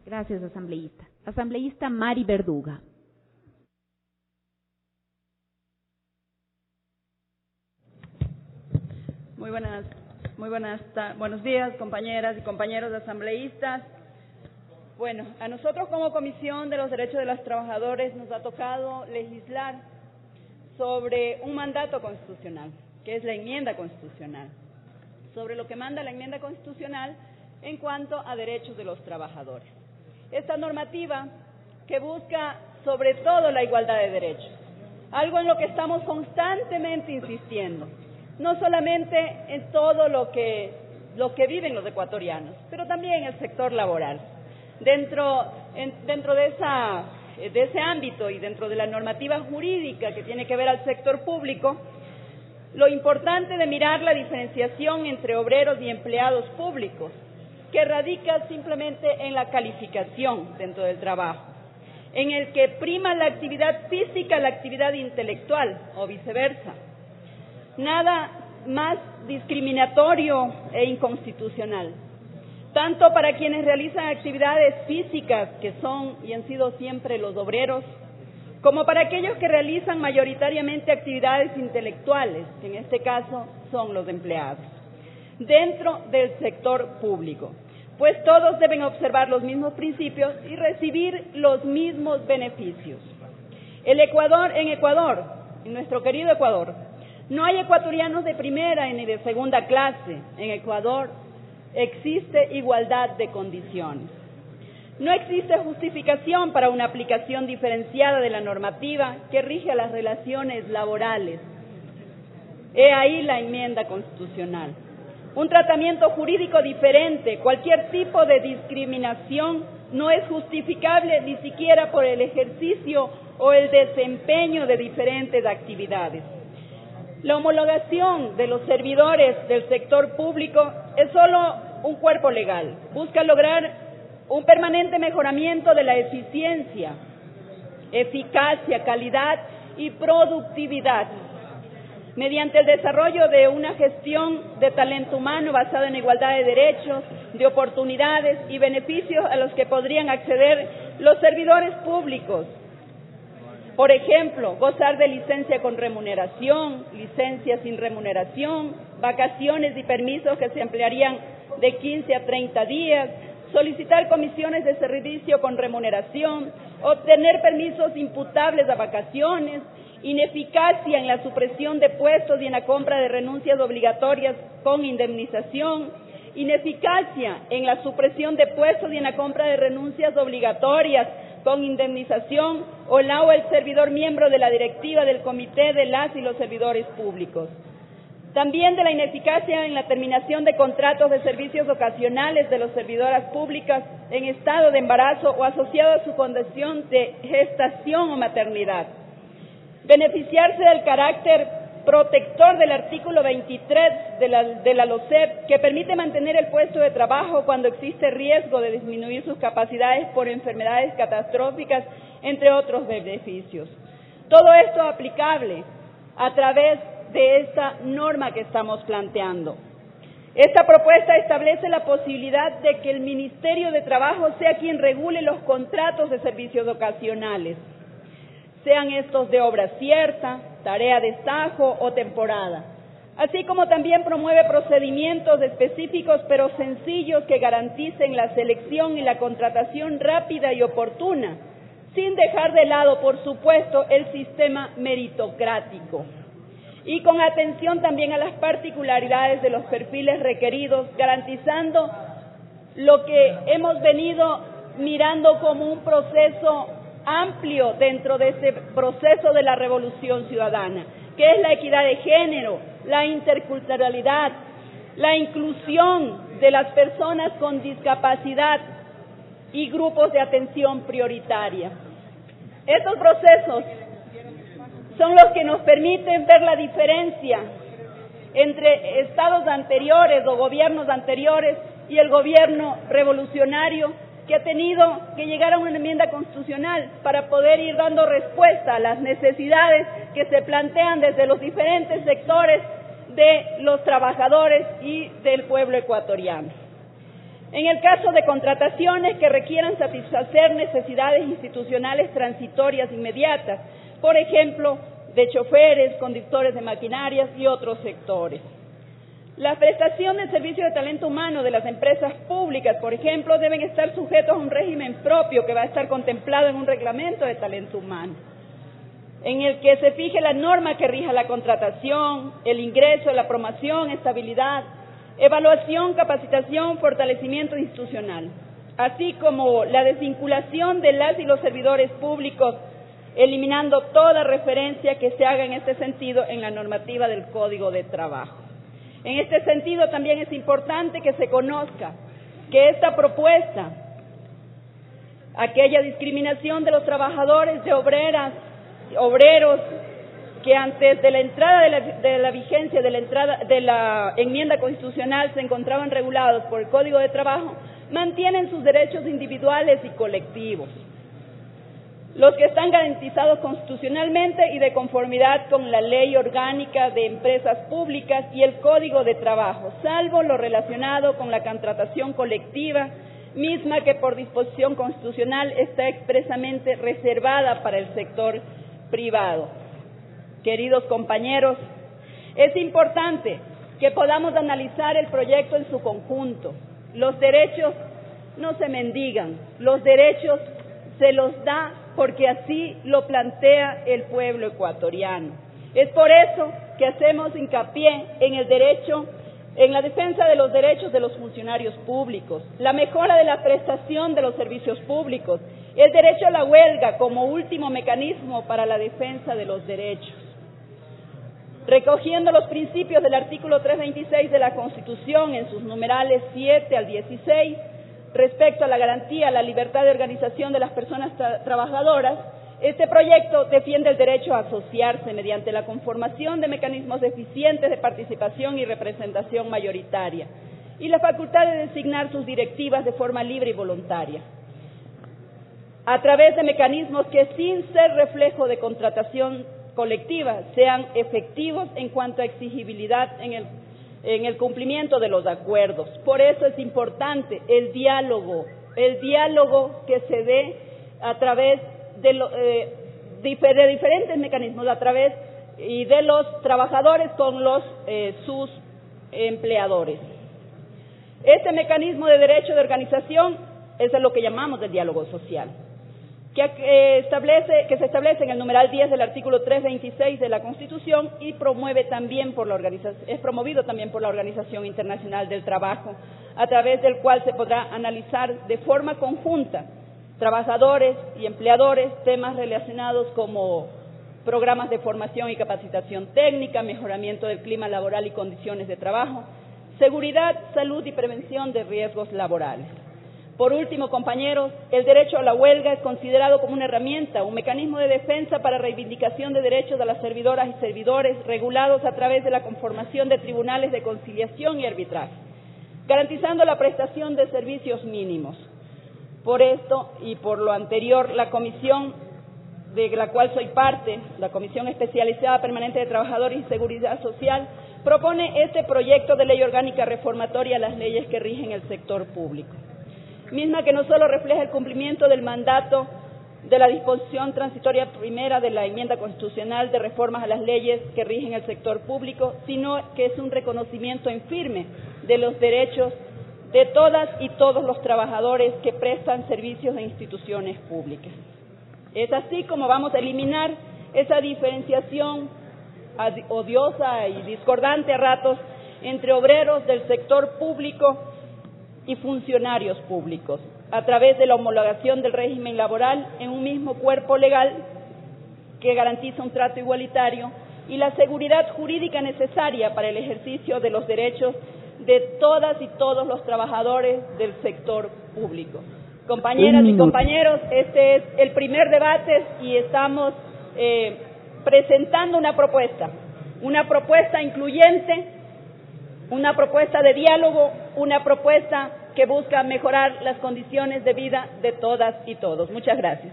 Gracias, asambleísta. Asambleísta Mari Verduga. Buenos días, compañeras y compañeros asambleístas. Bueno, a nosotros como Comisión de los Derechos de los Trabajadores nos ha tocado legislar sobre un mandato constitucional, que es la enmienda constitucional, sobre lo que manda la enmienda constitucional en cuanto a derechos de los trabajadores. Esta normativa que busca sobre todo la igualdad de derechos, algo en lo que estamos constantemente insistiendo, no solamente en todo lo que viven los ecuatorianos, pero también en el sector laboral. Dentro de ese ámbito y dentro de la normativa jurídica que tiene que ver al sector público, lo importante de mirar la diferenciación entre obreros y empleados públicos, que radica simplemente en la calificación dentro del trabajo, en el que prima la actividad física a la actividad intelectual o viceversa. Nada más discriminatorio e inconstitucional, tanto para quienes realizan actividades físicas, que son y han sido siempre los obreros, como para aquellos que realizan mayoritariamente actividades intelectuales, que en este caso son los empleados, dentro del sector público, pues todos deben observar los mismos principios y recibir los mismos beneficios. En Ecuador, en nuestro querido Ecuador, no hay ecuatorianos de primera ni de segunda clase. En Ecuador existe igualdad de condiciones. No existe justificación para una aplicación diferenciada de la normativa que rige a las relaciones laborales. He ahí la enmienda constitucional. Un tratamiento jurídico diferente, cualquier tipo de discriminación no es justificable ni siquiera por el ejercicio o el desempeño de diferentes actividades. La homologación de los servidores del sector público es solo un cuerpo legal. Busca lograr un permanente mejoramiento de la eficiencia, eficacia, calidad y productividad, mediante el desarrollo de una gestión de talento humano basada en igualdad de derechos, de oportunidades y beneficios a los que podrían acceder los servidores públicos. Por ejemplo, gozar de licencia con remuneración, licencia sin remuneración, vacaciones y permisos que se ampliarían de 15 a 30 días, solicitar comisiones de servicio con remuneración, obtener permisos imputables a vacaciones, ineficacia en la supresión de puestos y en la compra de renuncias obligatorias con indemnización, ineficacia en la supresión de puestos y en la compra de renuncias obligatorias con indemnización o el servidor miembro de la directiva del comité de las y los servidores públicos. También de la ineficacia en la terminación de contratos de servicios ocasionales de las servidoras públicas en estado de embarazo o asociado a su condición de gestación o maternidad. Beneficiarse del carácter protector del artículo 23 de la LOCEP, que permite mantener el puesto de trabajo cuando existe riesgo de disminuir sus capacidades por enfermedades catastróficas, entre otros beneficios. Todo esto aplicable a través de esta norma que estamos planteando. Esta propuesta establece la posibilidad de que el Ministerio de Trabajo sea quien regule los contratos de servicios ocasionales, sean estos de obra cierta, tarea de destajo o temporada, así como también promueve procedimientos específicos pero sencillos que garanticen la selección y la contratación rápida y oportuna, sin dejar de lado, por supuesto, el sistema meritocrático, y con atención también a las particularidades de los perfiles requeridos, garantizando lo que hemos venido mirando como un proceso amplio dentro de este proceso de la revolución ciudadana, que es la equidad de género, la interculturalidad, la inclusión de las personas con discapacidad y grupos de atención prioritaria. Estos procesos son los que nos permiten ver la diferencia entre estados anteriores o gobiernos anteriores y el gobierno revolucionario, que ha tenido que llegar a una enmienda constitucional para poder ir dando respuesta a las necesidades que se plantean desde los diferentes sectores de los trabajadores y del pueblo ecuatoriano. En el caso de contrataciones que requieran satisfacer necesidades institucionales transitorias inmediatas, por ejemplo, de choferes, conductores de maquinarias y otros sectores. La prestación del servicio de talento humano de las empresas públicas, por ejemplo, deben estar sujetos a un régimen propio que va a estar contemplado en un reglamento de talento humano, en el que se fije la norma que rija la contratación, el ingreso, la promoción, estabilidad, evaluación, capacitación, fortalecimiento institucional, así como la desvinculación de las y los servidores públicos, eliminando toda referencia que se haga en este sentido en la normativa del Código de Trabajo. En este sentido, también es importante que se conozca que esta propuesta, aquella discriminación de los trabajadores, de obreros, que antes de la entrada de la vigencia de la enmienda constitucional se encontraban regulados por el Código de Trabajo, mantienen sus derechos individuales y colectivos, los que están garantizados constitucionalmente y de conformidad con la Ley Orgánica de Empresas Públicas y el Código de Trabajo, salvo lo relacionado con la contratación colectiva, misma que por disposición constitucional está expresamente reservada para el sector privado. Queridos compañeros, es importante que podamos analizar el proyecto en su conjunto. Los derechos no se mendigan, los derechos se los da porque así lo plantea el pueblo ecuatoriano. Es por eso que hacemos hincapié en el derecho, en la defensa de los derechos de los funcionarios públicos, la mejora de la prestación de los servicios públicos, el derecho a la huelga como último mecanismo para la defensa de los derechos. Recogiendo los principios del artículo 326 de la Constitución en sus numerales 7 al 16, respecto a la garantía a la libertad de organización de las personas trabajadoras, este proyecto defiende el derecho a asociarse mediante la conformación de mecanismos eficientes de participación y representación mayoritaria y la facultad de designar sus directivas de forma libre y voluntaria, a través de mecanismos que, sin ser reflejo de contratación colectiva, sean efectivos en cuanto a exigibilidad en el cumplimiento de los acuerdos. Por eso es importante el diálogo que se dé a través de diferentes mecanismos, a través y de los trabajadores con sus empleadores. Este mecanismo de derecho de organización es lo que llamamos el diálogo social, que se establece en el numeral 10 del artículo 326 de la Constitución y es promovido también por la Organización Internacional del Trabajo, a través del cual se podrá analizar de forma conjunta trabajadores y empleadores temas relacionados como programas de formación y capacitación técnica, mejoramiento del clima laboral y condiciones de trabajo, seguridad, salud y prevención de riesgos laborales. Por último, compañeros, el derecho a la huelga es considerado como una herramienta, un mecanismo de defensa para reivindicación de derechos de las servidoras y servidores regulados a través de la conformación de tribunales de conciliación y arbitraje, garantizando la prestación de servicios mínimos. Por esto y por lo anterior, la comisión de la cual soy parte, la Comisión Especializada Permanente de Trabajadores y Seguridad Social, propone este proyecto de ley orgánica reformatoria a las leyes que rigen el sector público, misma que no solo refleja el cumplimiento del mandato de la disposición transitoria primera de la enmienda constitucional de reformas a las leyes que rigen el sector público, sino que es un reconocimiento en firme de los derechos de todas y todos los trabajadores que prestan servicios de instituciones públicas. Es así como vamos a eliminar esa diferenciación odiosa y discordante a ratos entre obreros del sector público y funcionarios públicos, a través de la homologación del régimen laboral en un mismo cuerpo legal que garantiza un trato igualitario y la seguridad jurídica necesaria para el ejercicio de los derechos de todas y todos los trabajadores del sector público. Compañeras y compañeros, este es el primer debate y estamos presentando una propuesta incluyente, una propuesta de diálogo, una propuesta que busca mejorar las condiciones de vida de todas y todos. Muchas gracias.